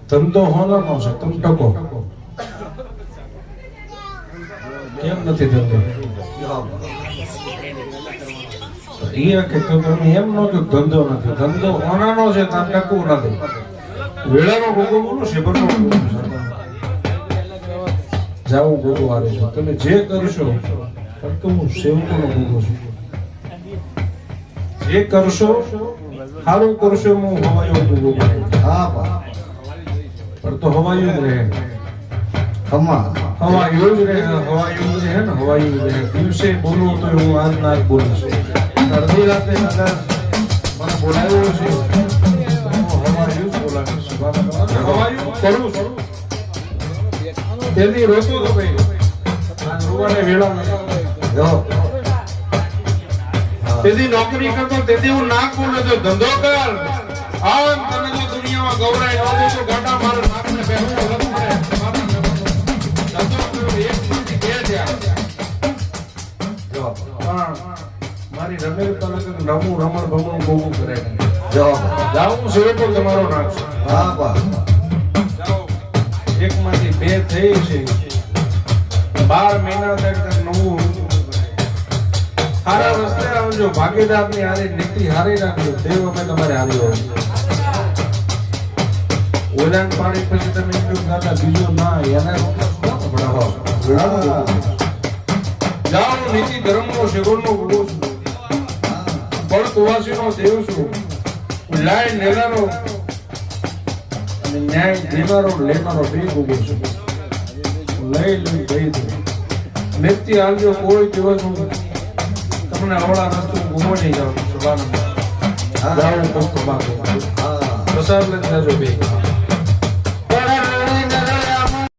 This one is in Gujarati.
ધંધો હોનાનો છે, તમે ટકો કેમ નથી ધંધો? અહીંયા કે તમે એમ નો કે ધંધો નથી, ધંધો હોનાનો છે, તમે ટકવું નથી. વેળાનો ગોગો બોલો, શેબરનો ગોગો જાવું ગોગો આવે છે. તમે જે કરશો તો હું સેવકોનો ગોગો છું. જે કરશો સારું કરશો, હું હવાયો ગોગો બને. હા બા પણ તો હવાયું જ રહે, હવાયું જ રહે, હવાયું જ રહે ને, હવાયું જ રહે. દિવસે બોલું તો હું આજ ના બોલું છું. અડધી રાતે કદાચ મને બોલાવ્યો છે, હવાયું જ બોલાવ્યું છે. હવાયું કરું છું. તેથી રોતો તો ભાઈ આ રૂવાને વેળા તેથી નોકરી કરતો, તેથી હું ના બોલે તો ધંધો કર. આમ તને જો દુનિયામાં ગૌરાય ન દે તો ગાંડા મારે નાકને બેહવું પડે. ધંધો કર્યો એક માંથી બે થયા. મારી રમેલ તાલુકે નવું રમણ ભમણ ગોગું કરે. જાઉં સેવકો તમારો નાખશો. હા બા જાઓ, એક માંથી બે થઈ છે. 12 મહિના તક નવું સારા રસ્તે આવજો. ભાગીદારની હારી નીતિ હારી રાખજો. દેવ અમે તમારે હારી હોય. ઓલાન પાણી પછી તમે એટલું ગાતા બીજું ના એના જાઓ. નીતિ ધર્મનો શેરોનો ગુરુ છું. બળ કુવાસીનો દેવ છું. લાય નેલાનો અને ન્યાય દેનારો લેનારો બે ગુરુ છું. લઈ ગઈ નિત્ય આવજો. કોઈ દિવસ હું તમને અવળા રસ્તો ગુમો નહીં જાઉં છું. જાઉં તો પ્રસાદ લઈ જાજો બે.